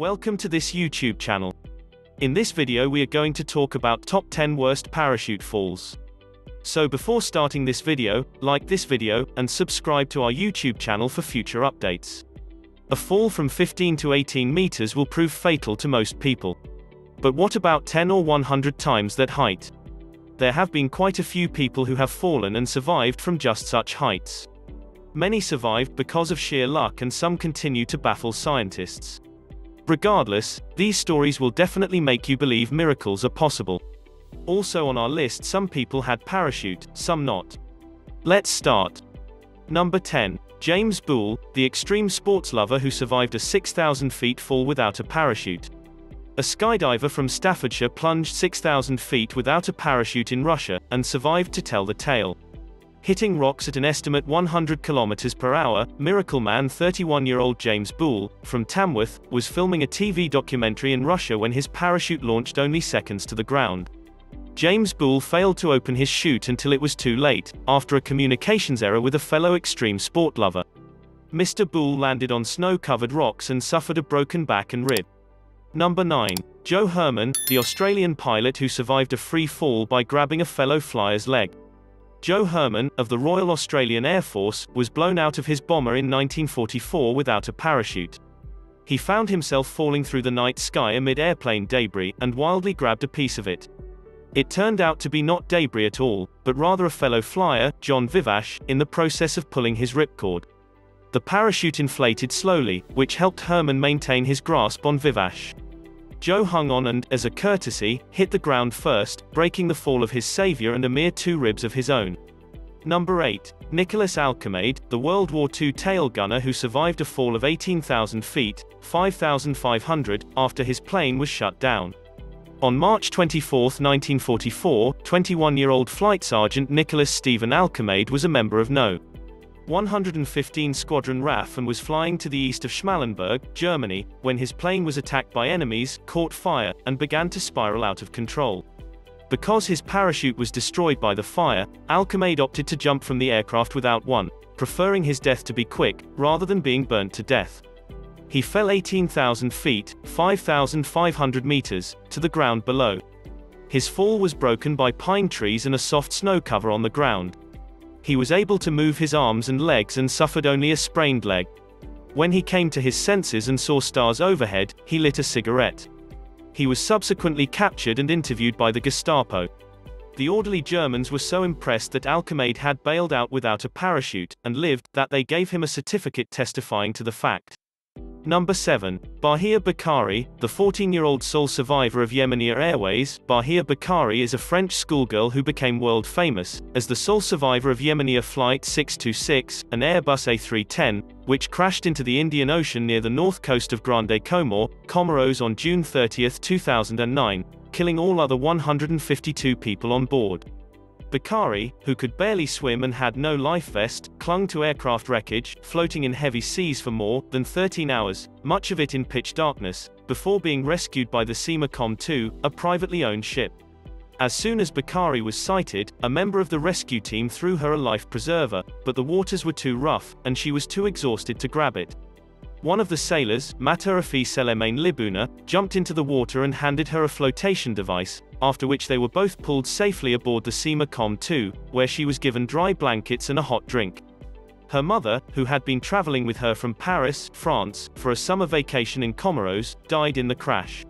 Welcome to this YouTube channel. In this video we are going to talk about top 10 worst parachute falls. So before starting this video, like this video, and subscribe to our YouTube channel for future updates. A fall from 15 to 18 meters will prove fatal to most people. But what about 10 or 100 times that height? There have been quite a few people who have fallen and survived from just such heights. Many survived because of sheer luck and some continue to baffle scientists. Regardless, these stories will definitely make you believe miracles are possible. Also on our list, some people had parachute, some not. Let's start. Number 10. James Boole, the extreme sports lover who survived a 6,000 feet fall without a parachute. A skydiver from Staffordshire plunged 6,000 feet without a parachute in Russia, and survived to tell the tale. Hitting rocks at an estimate 100 km/h, Miracle Man 31-year-old James Boole, from Tamworth, was filming a TV documentary in Russia when his parachute launched only seconds to the ground. James Boole failed to open his chute until it was too late, after a communications error with a fellow extreme sport lover. Mr. Boole landed on snow-covered rocks and suffered a broken back and rib. Number 9. Joe Herman, the Australian pilot who survived a free fall by grabbing a fellow flyer's leg. Joe Herman, of the Royal Australian Air Force, was blown out of his bomber in 1944 without a parachute. He found himself falling through the night sky amid airplane debris, and wildly grabbed a piece of it. It turned out to be not debris at all, but rather a fellow flyer, John Vivash, in the process of pulling his ripcord. The parachute inflated slowly, which helped Herman maintain his grasp on Vivash. Joe hung on and, as a courtesy, hit the ground first, breaking the fall of his savior and a mere 2 ribs of his own. Number 8. Nicholas Alkemade, the World War II tail gunner who survived a fall of 18,000 feet, 5,500, after his plane was shut down. On March 24, 1944, 21-year-old Flight Sergeant Nicholas Stephen Alkemade was a member of No. 115 Squadron RAF and was flying to the east of Schmallenberg, Germany, when his plane was attacked by enemies, caught fire, and began to spiral out of control. Because his parachute was destroyed by the fire, Alkemade opted to jump from the aircraft without one, preferring his death to be quick, rather than being burnt to death. He fell 18,000 feet, 5,500 meters, to the ground below. His fall was broken by pine trees and a soft snow cover on the ground. He was able to move his arms and legs and suffered only a sprained leg. When he came to his senses and saw stars overhead, he lit a cigarette. He was subsequently captured and interviewed by the Gestapo. The orderly Germans were so impressed that Alkemade had bailed out without a parachute, and lived, that they gave him a certificate testifying to the fact. Number 7. Bahia Bakari, the 14-year-old sole survivor of Yemeni Airways. Bahia Bakari is a French schoolgirl who became world famous as the sole survivor of Yemeni Flight 626, an Airbus A310, which crashed into the Indian Ocean near the north coast of Grande Comore, Comoros on June 30, 2009, killing all other 152 people on board. Bakari, who could barely swim and had no life vest, clung to aircraft wreckage, floating in heavy seas for more than 13 hours, much of it in pitch darkness, before being rescued by the Seamacom 2, a privately owned ship. As soon as Bakari was sighted, a member of the rescue team threw her a life preserver, but the waters were too rough, and she was too exhausted to grab it. One of the sailors, Maturafi Selemain Libuna, jumped into the water and handed her a flotation device, after which they were both pulled safely aboard the Seamacom 2, where she was given dry blankets and a hot drink. Her mother, who had been traveling with her from Paris, France, for a summer vacation in Comoros, died in the crash.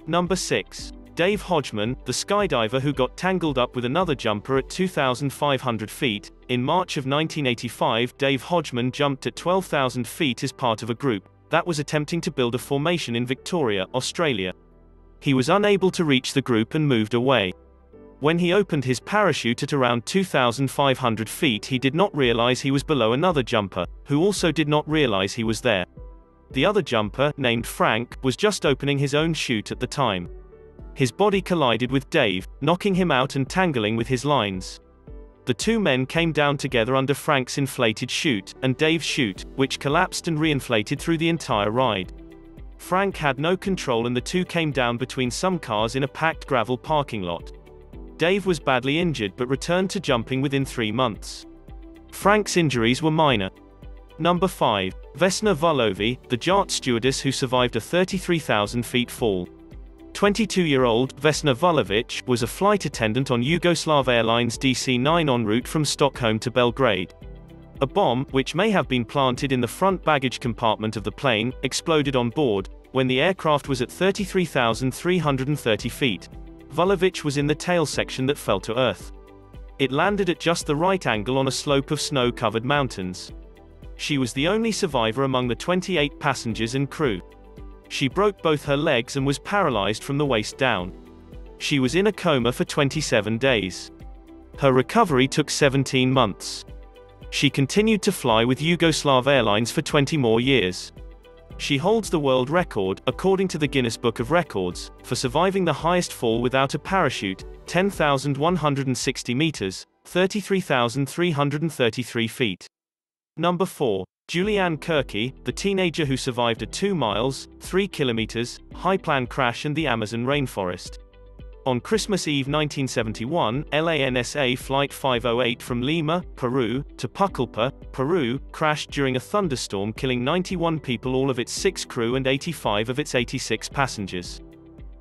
Number 6. Dave Hodgman, the skydiver who got tangled up with another jumper at 2,500 feet. In March of 1985, Dave Hodgman jumped at 12,000 feet as part of a group that was attempting to build a formation in Victoria, Australia. He was unable to reach the group and moved away. When he opened his parachute at around 2,500 feet, he did not realize he was below another jumper, who also did not realize he was there. The other jumper, named Frank, was just opening his own chute at the time. His body collided with Dave, knocking him out and tangling with his lines. The two men came down together under Frank's inflated chute, and Dave's chute, which collapsed and reinflated through the entire ride. Frank had no control and the two came down between some cars in a packed gravel parking lot. Dave was badly injured but returned to jumping within 3 months. Frank's injuries were minor. Number 5. Vesna Vulovi, the JAT stewardess who survived a 33,000 feet fall. 22-year-old Vesna Vulovic was a flight attendant on Yugoslav Airlines DC-9 en route from Stockholm to Belgrade. A bomb, which may have been planted in the front baggage compartment of the plane, exploded on board, when the aircraft was at 33,330 feet. Vulovic was in the tail section that fell to earth. It landed at just the right angle on a slope of snow-covered mountains. She was the only survivor among the 28 passengers and crew. She broke both her legs and was paralyzed from the waist down. She was in a coma for 27 days. Her recovery took 17 months. She continued to fly with Yugoslav Airlines for 20 more years. She holds the world record, according to the Guinness Book of Records, for surviving the highest fall without a parachute, 10,160 meters, 33,333 feet. Number 4. Juliane Koepcke, the teenager who survived a 2 miles, 3 kilometers, high-plan crash in the Amazon rainforest. On Christmas Eve 1971, LANSA Flight 508 from Lima, Peru, to Pucallpa, Peru, crashed during a thunderstorm, killing 91 people, all of its 6 crew and 85 of its 86 passengers.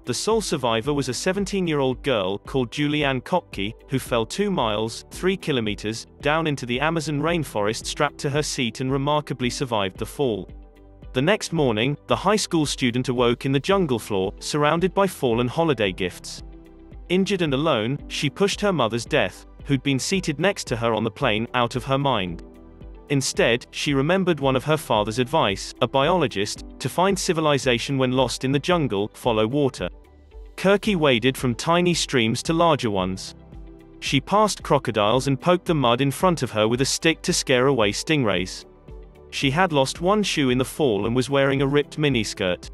The sole survivor was a 17-year-old girl called Juliane Koepcke, who fell 2 miles, 3 kilometers, down into the Amazon rainforest strapped to her seat and remarkably survived the fall. The next morning, the high school student awoke in the jungle floor, surrounded by fallen holiday gifts. Injured and alone, she pushed her mother's death, who'd been seated next to her on the plane, out of her mind. Instead, she remembered one of her father's advice, a biologist, to find civilization when lost in the jungle, follow water. Koepcke waded from tiny streams to larger ones. She passed crocodiles and poked the mud in front of her with a stick to scare away stingrays. She had lost one shoe in the fall and was wearing a ripped miniskirt.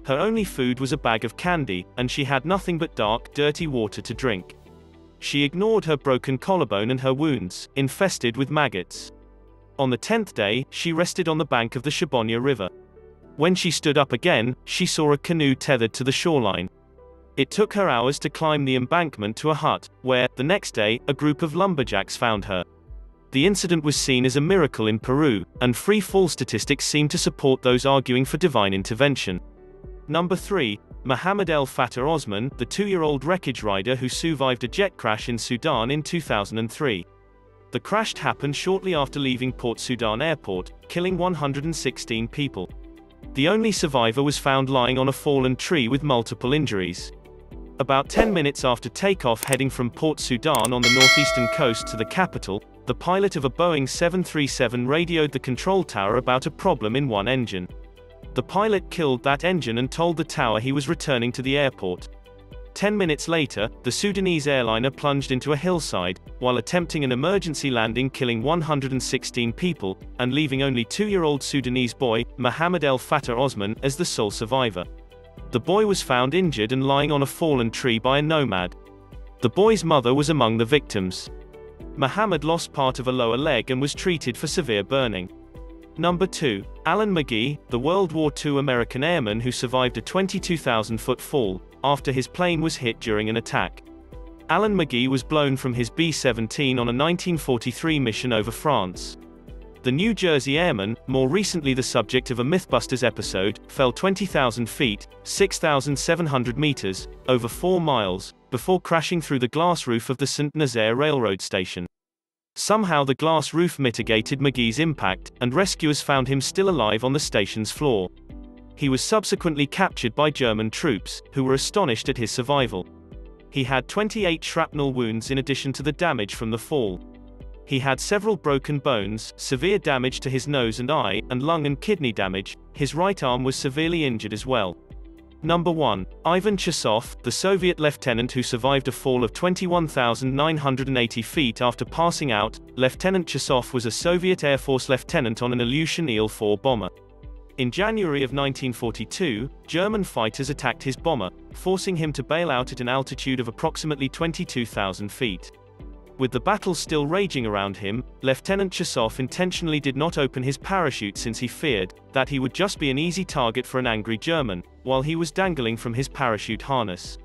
Her only food was a bag of candy, and she had nothing but dark, dirty water to drink. She ignored her broken collarbone and her wounds, infested with maggots. On the 10th day, she rested on the bank of the Shabonya River. When she stood up again, she saw a canoe tethered to the shoreline. It took her hours to climb the embankment to a hut, where, the next day, a group of lumberjacks found her. The incident was seen as a miracle in Peru, and free fall statistics seem to support those arguing for divine intervention. Number 3. Mohammed el-Fateh Osman, the 2-year-old wreckage rider who survived a jet crash in Sudan in 2003. The crash happened shortly after leaving Port Sudan Airport, killing 116 people. The only survivor was found lying on a fallen tree with multiple injuries. About 10 minutes after takeoff heading from Port Sudan on the northeastern coast to the capital, the pilot of a Boeing 737 radioed the control tower about a problem in one engine. The pilot killed that engine and told the tower he was returning to the airport. 10 minutes later, the Sudanese airliner plunged into a hillside, while attempting an emergency landing, killing 116 people, and leaving only 2-year-old Sudanese boy, Mohammed el-Fateh Osman, as the sole survivor. The boy was found injured and lying on a fallen tree by a nomad. The boy's mother was among the victims. Mohammed lost part of a lower leg and was treated for severe burning. Number 2. Magee, the World War II American airman who survived a 22,000-foot fall, after his plane was hit during an attack. Magee was blown from his B-17 on a 1943 mission over France. The New Jersey airman, more recently the subject of a Mythbusters episode, fell 20,000 feet, 6,700 meters, over 4 miles, before crashing through the glass roof of the St. Nazaire railroad station. Somehow the glass roof mitigated Magee's impact, and rescuers found him still alive on the station's floor. He was subsequently captured by German troops, who were astonished at his survival. He had 28 shrapnel wounds in addition to the damage from the fall. He had several broken bones, severe damage to his nose and eye, and lung and kidney damage. His right arm was severely injured as well. Number 1. Ivan Chisov, the Soviet lieutenant who survived a fall of 21,980 feet after passing out. Lieutenant Chisov was a Soviet Air Force lieutenant on an Ilyushin Il-4 bomber. In January of 1942, German fighters attacked his bomber, forcing him to bail out at an altitude of approximately 22,000 feet. With the battle still raging around him, Lieutenant Chisov intentionally did not open his parachute since he feared that he would just be an easy target for an angry German, while he was dangling from his parachute harness.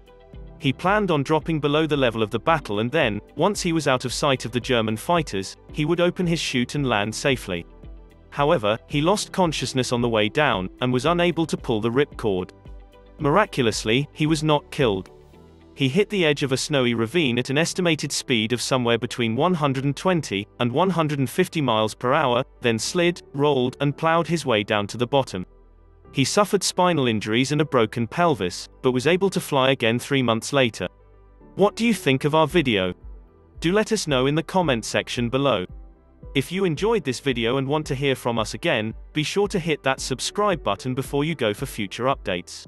He planned on dropping below the level of the battle, and then, once he was out of sight of the German fighters, he would open his chute and land safely. However, he lost consciousness on the way down, and was unable to pull the ripcord. Miraculously, he was not killed. He hit the edge of a snowy ravine at an estimated speed of somewhere between 120 and 150 miles per hour, then slid, rolled, and plowed his way down to the bottom. He suffered spinal injuries and a broken pelvis, but was able to fly again 3 months later. What do you think of our video? Do let us know in the comment section below. If you enjoyed this video and want to hear from us again, be sure to hit that subscribe button before you go for future updates.